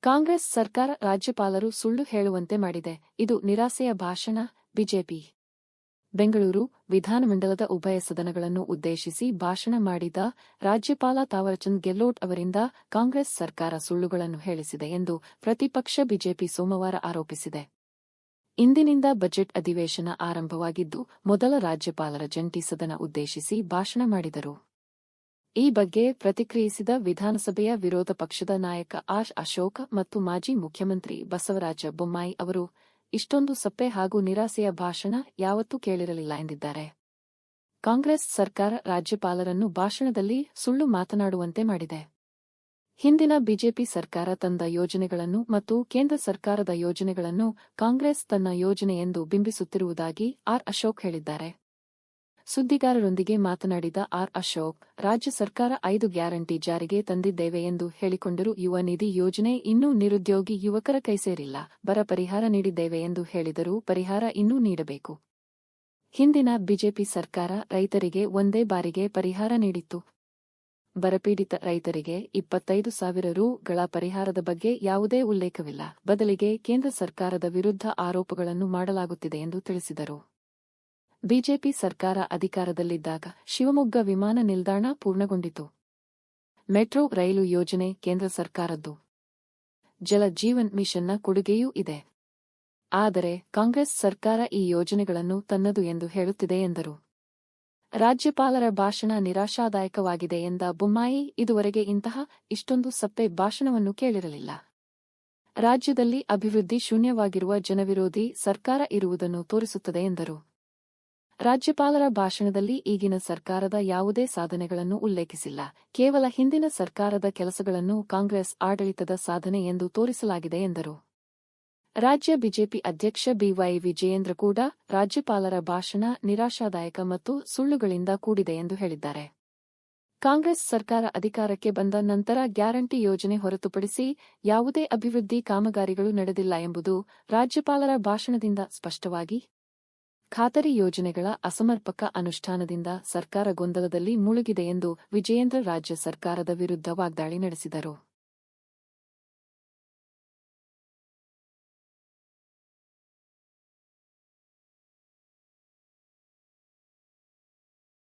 ಕಾಂಗ್ರೆಸ್ ಸರ್ಕಾರ ರಾಜ್ಯಪಾಲರು ಸುಳ್ಳು ಹೇಳುವಂತೆ ಮಾಡಿದೆ. ಇದು ನಿರಾಸೆಯ ಭಾಷಣ. ಬಿಜೆಪಿ ಬೆಂಗಳೂರು ವಿಧಾನಮಂಡಲದ ಉಭಯ ಸದನಗಳನ್ನು ಉದ್ದೇಶಿಸಿ ಭಾಷಣ ಮಾಡಿದ ರಾಜ್ಯಪಾಲ ತಾವರಚಂದ್ ಗೆಹ್ಲೋಟ್ ಅವರಿಂದ ಕಾಂಗ್ರೆಸ್ ಸರ್ಕಾರ ಸುಳ್ಳುಗಳನ್ನು ಹೇಳಿಸಿದೆ ಎಂದು ಪ್ರತಿಪಕ್ಷ ಬಿಜೆಪಿ ಸೋಮವಾರ ಆರೋಪಿಸಿದೆ. ಇಂದಿನಿಂದ ಬಜೆಟ್ ಅಧಿವೇಶನ ಆರಂಭವಾಗಿದ್ದು, ಮೊದಲ ರಾಜ್ಯಪಾಲರ ಜಂಟಿ ಸದನ ಉದ್ದೇಶಿಸಿ ಭಾಷಣ ಮಾಡಿದರು. ಈ ಬಗ್ಗೆ ಪ್ರತಿಕ್ರಿಯಿಸಿದ ವಿಧಾನಸಭೆಯ ವಿರೋಧ ಪಕ್ಷದ ನಾಯಕ ಆರ್ ಅಶೋಕ್ ಮತ್ತು ಮಾಜಿ ಮುಖ್ಯಮಂತ್ರಿ ಬಸವರಾಜ ಬೊಮ್ಮಾಯಿ ಅವರು, ಇಷ್ಟೊಂದು ಸಪ್ಪೆ ಹಾಗೂ ನಿರಾಸೆಯ ಭಾಷಣ ಯಾವತ್ತೂ ಕೇಳಿರಲಿಲ್ಲ ಎಂದಿದ್ದಾರೆ. ಕಾಂಗ್ರೆಸ್ ಸರ್ಕಾರ ರಾಜ್ಯಪಾಲರನ್ನು ಭಾಷಣದಲ್ಲಿ ಸುಳ್ಳು ಮಾತನಾಡುವಂತೆ ಮಾಡಿದೆ. ಹಿಂದಿನ ಬಿಜೆಪಿ ಸರ್ಕಾರ ತಂದ ಯೋಜನೆಗಳನ್ನು ಮತ್ತು ಕೇಂದ್ರ ಸರ್ಕಾರದ ಯೋಜನೆಗಳನ್ನು ಕಾಂಗ್ರೆಸ್ ತನ್ನ ಯೋಜನೆ ಎಂದು ಬಿಂಬಿಸುತ್ತಿರುವುದಾಗಿ ಆರ್ ಅಶೋಕ್ ಹೇಳಿದ್ದಾರೆ. ಸುದ್ದಿಗಾರರೊಂದಿಗೆ ಮಾತನಾಡಿದ ಆರ್ ಅಶೋಕ್, ರಾಜ್ಯ ಸರ್ಕಾರ 5 ಗ್ಯಾರಂಟಿ ಜಾರಿಗೆ ತಂದಿದ್ದೇವೆ ಎಂದು ಹೇಳಿಕೊಂಡರು. ಯುವ ನಿಧಿ ಯೋಜನೆ ಇನ್ನೂ ನಿರುದ್ಯೋಗಿ ಯುವಕರ ಕೈಸೇರಿಲ್ಲ. ಬರ ಪರಿಹಾರ ನೀಡಿದ್ದೇವೆ ಎಂದು ಹೇಳಿದರೂ ಪರಿಹಾರ ಇನ್ನೂ ನೀಡಬೇಕು. ಹಿಂದಿನ ಬಿಜೆಪಿ ಸರ್ಕಾರ ರೈತರಿಗೆ ಒಂದೇ ಬಾರಿಗೆ ಪರಿಹಾರ ನೀಡಿತ್ತು. ಬರಪೀಡಿತ ರೈತರಿಗೆ 25,000 ರು.ಗಳ ಪರಿಹಾರದ ಬಗ್ಗೆ ಯಾವುದೇ ಉಲ್ಲೇಖವಿಲ್ಲ. ಬದಲಿಗೆ ಕೇಂದ್ರ ಸರ್ಕಾರದ ವಿರುದ್ಧ ಆರೋಪಗಳನ್ನು ಮಾಡಲಾಗುತ್ತಿದೆ ಎಂದು ತಿಳಿಸಿದರು. ಬಿಜೆಪಿ ಸರ್ಕಾರ ಅಧಿಕಾರದಲ್ಲಿದ್ದಾಗ ಶಿವಮೊಗ್ಗ ವಿಮಾನ ನಿಲ್ದಾಣ ಪೂರ್ಣಗೊಂಡಿತು. ಮೆಟ್ರೋ ರೈಲು ಯೋಜನೆ ಕೇಂದ್ರ ಸರ್ಕಾರದ್ದು. ಜಲ ಜೀವನ್ ಮಿಷನ್ನ ಕೊಡುಗೆಯೂ ಇದೆ. ಆದರೆ ಕಾಂಗ್ರೆಸ್ ಸರ್ಕಾರ ಈ ಯೋಜನೆಗಳನ್ನು ತನ್ನದು ಎಂದು ಹೇಳುತ್ತಿದೆ ಎಂದರು. ರಾಜ್ಯಪಾಲರ ಭಾಷಣ ನಿರಾಶಾದಾಯಕವಾಗಿದೆ ಎಂದ ಬೊಮ್ಮಾಯಿ, ಇದುವರೆಗೆ ಇಷ್ಟೊಂದು ಸಪ್ಪೆ ಭಾಷಣವನ್ನು ಕೇಳಿರಲಿಲ್ಲ. ರಾಜ್ಯದಲ್ಲಿ ಅಭಿವೃದ್ಧಿ ಶೂನ್ಯವಾಗಿರುವ ಜನವಿರೋಧಿ ಸರ್ಕಾರ ಇರುವುದನ್ನು ತೋರಿಸುತ್ತದೆ ಎಂದರು. ರಾಜ್ಯಪಾಲರ ಭಾಷಣದಲ್ಲಿ ಈಗಿನ ಸರ್ಕಾರದ ಯಾವುದೇ ಸಾಧನೆಗಳನ್ನು ಉಲ್ಲೇಖಿಸಿಲ್ಲ. ಕೇವಲ ಹಿಂದಿನ ಸರ್ಕಾರದ ಕೆಲಸಗಳನ್ನು ಕಾಂಗ್ರೆಸ್ ಆಡಳಿತದ ಸಾಧನೆ ಎಂದು ತೋರಿಸಲಾಗಿದೆ ಎಂದರು. ರಾಜ್ಯ ಬಿಜೆಪಿ ಅಧ್ಯಕ್ಷ ಬಿವೈ ವಿಜಯೇಂದ್ರ ಕೂಡ ರಾಜ್ಯಪಾಲರ ಭಾಷಣ ನಿರಾಶಾದಾಯಕ ಮತ್ತು ಸುಳ್ಳುಗಳಿಂದ ಕೂಡಿದೆ ಎಂದು ಹೇಳಿದ್ದಾರೆ. ಕಾಂಗ್ರೆಸ್ ಸರ್ಕಾರ ಅಧಿಕಾರಕ್ಕೆ ಬಂದ ನಂತರ ಗ್ಯಾರಂಟಿ ಯೋಜನೆ ಹೊರತುಪಡಿಸಿ ಯಾವುದೇ ಅಭಿವೃದ್ಧಿ ಕಾಮಗಾರಿಗಳು ನಡೆದಿಲ್ಲ ಎಂಬುದು ರಾಜ್ಯಪಾಲರ ಭಾಷಣದಿಂದ ಸ್ಪಷ್ಟವಾಗಿ ಖಾತರಿ ಯೋಜನೆಗಳ ಅಸಮರ್ಪಕ ಅನುಷ್ಠಾನದಿಂದ ಸರ್ಕಾರ ಗೊಂದಲದಲ್ಲಿ ಮುಳುಗಿದೆ ಎಂದು ವಿಜಯೇಂದ್ರ ರಾಜ್ಯ ಸರ್ಕಾರದ ವಿರುದ್ಧ ವಾಗ್ದಾಳಿ ನಡೆಸಿದರು.